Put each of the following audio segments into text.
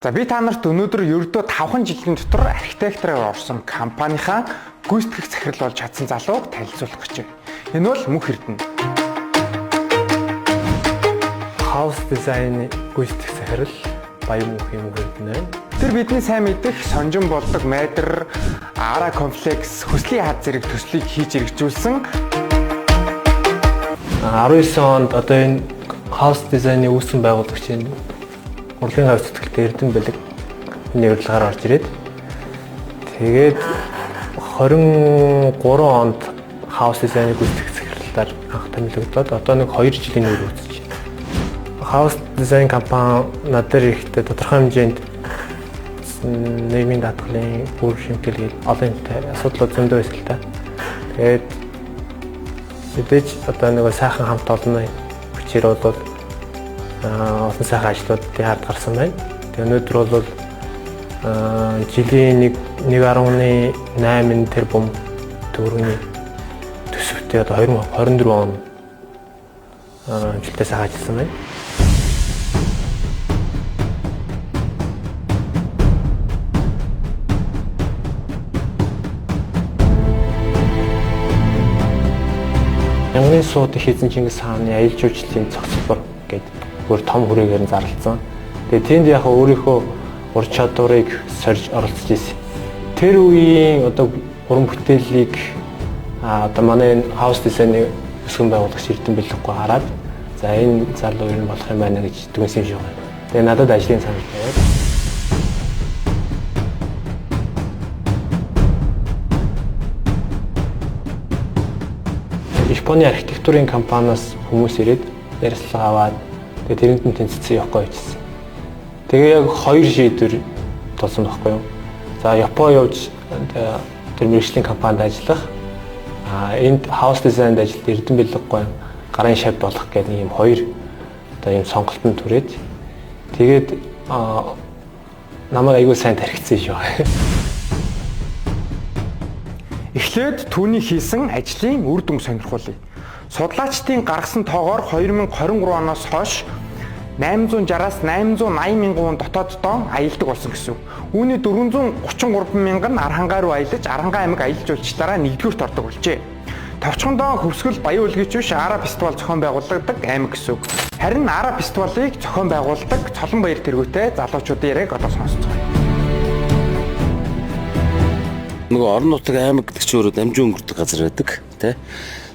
За би та нарт өнөөдөр ердөө 5 жилийн дотор архитектороор орсон компанийнхаа гүйцэтгэх захирал болж чадсан залууг танилцуулах гэж байна. Энэ бол Мөнх Эрдэнэ. Хаус дизайны гүйцэтгэх захирал Баян Мөнх Эрдэнэ. Тэр бидний сайн мэдэх сонжин болдог метр, ара комплекс, хөслийн хад зэрэг төслийг хийж хэрэгжүүлсэн. 19 онд одоо энэ хаус дизайны үүсгэн байгуулагчийн урлагийн хавь зүтгэлтэй Эрдэнэ бэлэг нэвтрэлгээр орж ирээд тэгээд 23 онд хаус дизайны гүйцэтгэх захиралаар анх томилогдоод одоо нэг 2 жилийн өмнө үүсэж байна. Хаус дизайн компани надад ирэхдээ тодорхой хэмжээнд нийгмийн даатгалын бүр шимтгэлгээл олон асуудлууд зөндөө байсан л та. Тэгээд мэдээж одоо нэг сайхан хамт олонны хүчээр бол олон сайхан ажлуудын хард гарсан байна. Тэгээ өнөөдөр бол жилийн 1.8 тэрбум төгрөгийн төсөвтэй одоо 2024 он жилдээ сайхан ажилласан байна. Янгын сууд их эзэн Чингис хааны аялал жуулчлалын цогцлбор гэдэг бүр том хүрээгээр нь зарласан. Тэгээ тэнд яг өөрийнхөө ур чадварыг сорж оролцож ирсэн. Тэр үеийн одоо уран бүтээлийг одоо манай хаус дизайны өсгөн байгуулагч Эрдэнэ бэлэхгүй хараад за энэ залуу ер нь болох юм байна гэж дүгнсэн юм шиг байна. Тэгээ надад ажлын санал тавиад Японы архитектурын компаниас хүмүүс ирээд ярилцлага аваад тэгээд тэрэнд нь тэнцсэн явахгүй байжсэн. Тэгээ яг 2 шийдвэр тулсан байхгүй юу? За Япон явж тэр мэргэжлийн компанид ажиллах, энд хаус дизайнд ажиллаж Эрдэнэ бэлэхгүй гарын шав болох гэдэг ийм 2 одоо ийм сонголтод түрээд тэгээд намайг аягүй сайн тархицсан шүү. Эхлээд түүний хийсэн ажлын үр дүн сонирхуулъя. Судлаачдын гаргасан тоогоор 2023 оноос хойш 860-аас 880 мянган дотоод дон аялдаг болсон гэсэн. Үүний 433 мянган Архангай руу аялаж, Архангай аймаг аялал жуулчлалаараа 1-р ордог болжээ. Товчхондоо хөвсгөл баян үлгийч биш Ара фестивал зохион байгуулдаг аймаг гэсэн. Харин Ара фестивалыг зохион байгуулдаг Цолонбаяр тэргүүтэй залуучуудын яриаг одоо сонсцгоё. Нөгөө орон нутаг аймаг гэдэг чинь өөрөө дамжин өнгөрдөг газар байдаг тий.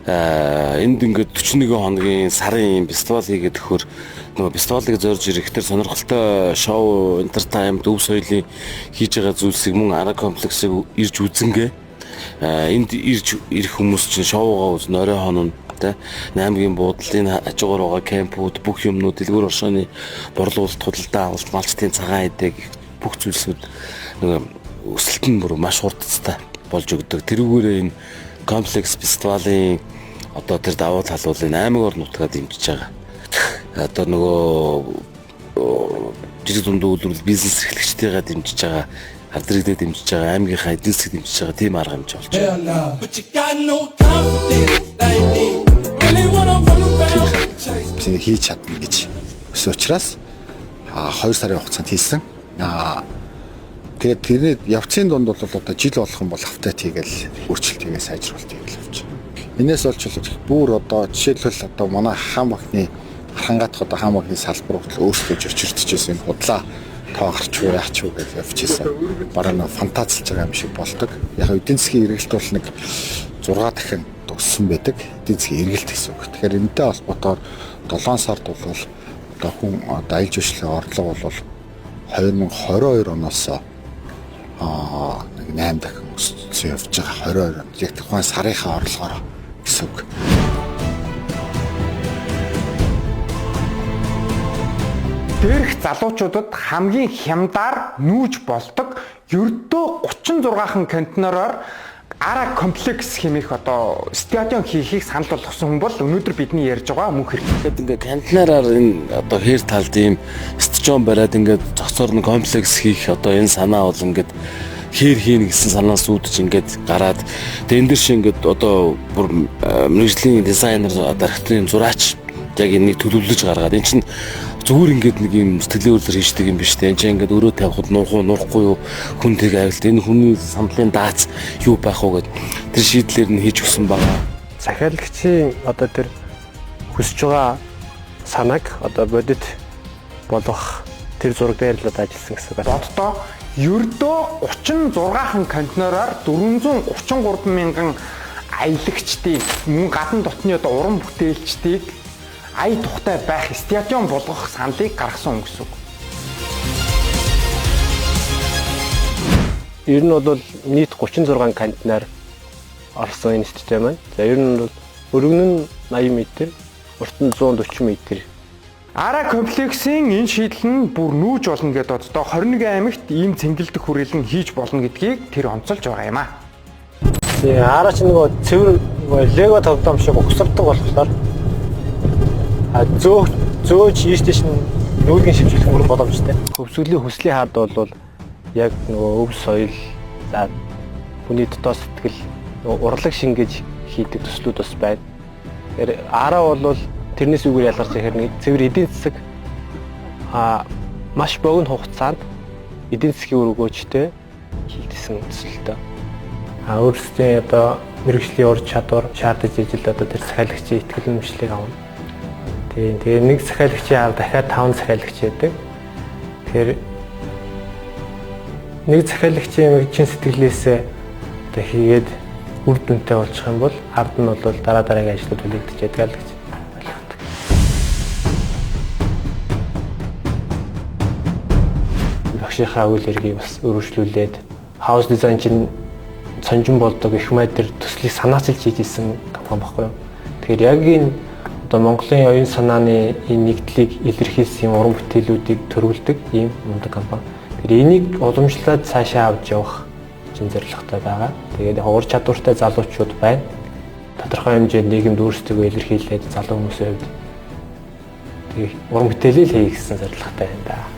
Энд ингээд 41 хоногийн сарын фестивал хийгээд өгөхөр нөгөө фестивалыг зорж ирэхдээ сонирхолтой шоу, entertainment, өв соёлын хийж байгаа зүйлсийг мөн ара комплексыг ирж үзэнгээ энд ирж ирэх хүмүүс чинь шоугаа үзнэ орой хоног тий. Аймгийн буудлын хажуугаар байгаа кемпүүд, бүх юмнууд, дэлгүүр оршооны борлуулалт, худалдаа авалт, малчтын цагаан эдэг бүх зүйлсүүд нөгөө өсөлт нь бүр маш хурдтай болж өгдөг. Тэрүүгээрээ энэ комплекс фестивалийн одоо тэр давуу тал бол энэ аймаг орон нутгаа дэмжиж байгаа. Одоо нөгөө жижиг дунд үйлдвэрлэл бизнес эрхлэгчдийгээ дэмжиж байгаа, ард иргэдэд дэмжиж байгаа, аймгийнхаа эдийн засгийг дэмжиж байгаа тийм арга хэмжээ болж байна. Би хийж чадна гэж өсөн учраас 2 сарын хугацаанд хийсэн. Тэгээд тэрний явцын дунд бол одоо жил болох юм бол автат хийгээл өөрчлөлтийгээ сайжруулалт хийгээл явж байна. Энээс олчлоо бүр одоо жишээлбэл одоо манай хаан багны Архангайд одоо хаан багны салбар хүртэл өөрсдөө очирдчихсэн юм худлаа тоо гарч уу яач уу гэж явчихсан. Бараг нэг фантазлж байгаа юм шиг болдог. Яг эдийн засгийн эргэлт бол нэг 6 дахин өссөн байдаг. Эдийн засгийн эргэлт гэсэн үг. Тэгэхээр энэтэй холбоотоор 7 сард бол одоо хүн одоо аялал жуулчлалын орлого бол 2022 оноос нэг 8 дахин өссөн явж байгаа 22 онд яг тухайн сарынхаа орлогоор гэсэн үг. Дээрх залуучуудад хамгийн хямдаар нүүж болдог ердөө 36хан контейнероор ара комплекс хэмээх одоо стадион хийхийг санал болгосон хүн бол өнөөдөр бидний ярьж байгаа Мөнх Эрдэнэ. Тэгэхэд ингээ контейнераар энэ одоо хээр талд ийм стадион бариад ингээ цогцоор нь комплекс хийх одоо энэ санаа бол ингээд хээр хийнэ гэсэн санаас үүдж ингээд гараад энэ дэр шиг ингээд одоо бүр мэргэжлийн дизайнер, архитектурын зураач яг энийг төлөвлөж гаргаад эн чинь зүгээр ингээд нэг юм сэтгэлийн үйлдэл хийждэг юм биш үү? Энд чинь ингээд өрөө тавихад нурахгүй юу? Хүнтэйг авилт энэ хүний сандлын даац юу байх вэ гэд тэр шийдлэр нь хийж өгсөн байгаа. Захиалагчийн одоо тэр хүсэж байгаа санааг одоо бодит болгох тэр зураг дээр л ажилласан гэсэн үг. Боддоо ердөө 36хан контейнераар 433 мянган аялагчдыг мөн гадна дотны одоо уран бүтээлчдийг ая тухтай байх стадион болгох саналыг гаргасан хүн гэсэн үг. Ер нь бол нийт 36 контейнер орсон энэ стадион маань. За ер нь бол өргөн нь 80 м, урт нь 140 м. Ара комплексийн энэ шийдэл нь бүр нүүж болно гэдэг одоо 21 аймагт ийм цэнгэлдэх хүрээлэн хийж болно гэдгийг тэр онцолж байгаа юм аа. Тэгээ араач нөгөө цэвэр лего тавдам шиг угсардаг болохоор зөөж ийш нь нүүлгийн шимжлэх мөрөн боломжтой. Хөвсгөлийн хүслийн хаад бол яг нөгөө өв соёл за хүний дотоод сэтгэл урлаг шингээж хийдэг төслүүд бас байна. Тэр араа бол тэрнээс үгээр ялгарч ихээр нэг цэвэр эдийн засаг маш богино хугацаанд эдийн засгийн үр өгөөжтэй хийгдсэн төсөлтөө. Өөрсдийн одоо мэрэгжлийн ур чадвар шаардаж ижил одоо тэр захиалагчийн ихтгэл үнэмшлийг авна. Тэгээ нэг захиалагчийн хар дахиад 5 захиалагч байдаг. Тэгэхээр нэг захиалагчийн мэрэгжлийн сэтгэлээсээ одоо хийгээд үр дүнтэй болчих юм бол ард нь бол дараагийн ажлууд үлдэж яддаг л гэж. Багшийнхаа үйл хэргийг бас өргөжлүүлээд хаус дизайн чинь сонжин болдог их майдэр төслийг санаачилж хийж исэн компани баггүй юу. Тэгэхээр яг энэ одоо Монголын оюун санааны энэ нэгдлийг илэрхийлсэн уран бүтээлүүдийг төрүүлдэг ийм мундаг компани. Тэгэхээр энийг уламжлаад цаашаа авч явах чинь зорилготой байгаа. Тэгээд ур чадвартай залуучууд байна. Тодорхой хэмжээнд нийгэмд өөрсдөө илэрхийлээд залуу хүмүүсийн хувьд тэгээд уран бүтээлээ хийх гэсэн зорилготой байна да.